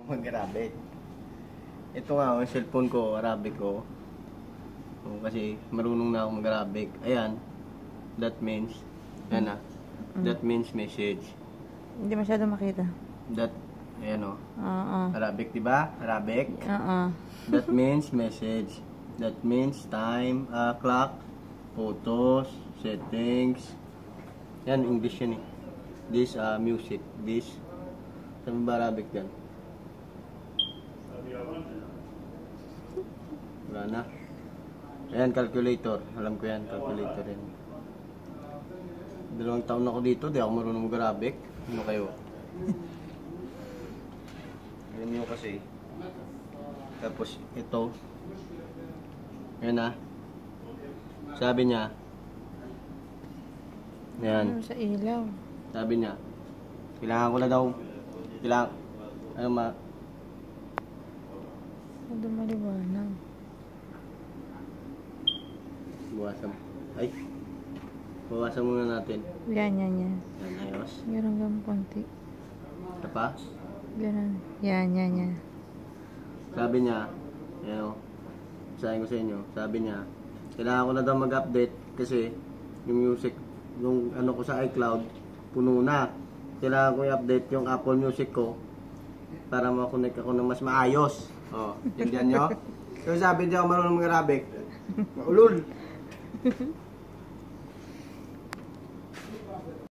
mag-Arabic. Ito nga, yung cellphone ko, Arabic ko. Kasi marunong na ako mag-Arabic. Ayan, that means, yan na. That means message. Hindi masyado makita. That, ayan o. Oo. Arabic, diba? Arabic. Oo. That means message. That means time, clock, photos, settings. Yan, English yan eh. This, music. This. Sabi ba Arabic yan? Wala na. Ayan, calculator. Alam ko yan, calculator yan. 2 taon na ako dito, di ako marunong mag-Arabic. Ano kayo? Yan yun kasi. Tapos ito. Yan na. Sabi niya. Yan. Ano sa ilaw? Sabi niya. Kailangan ko na daw. Kailangan. Ano ma? Ano maliwanag? Bawasan. Ay. Bawasan muna natin. Yan. Yan, ayos. Meron lang konti. Ito pa. Ganun. Yan. Sabi niya, yan o. Sabihin ko sa inyo. Sabi niya, kailangan ko na daw mag-update kasi yung music, yung ano ko sa iCloud, puno na. Kailangan ko i-update yung Apple Music ko para makonect ako ng mas maayos. O, tignan nyo. So sabi niya ako marunong mag-Arabic. Ulul.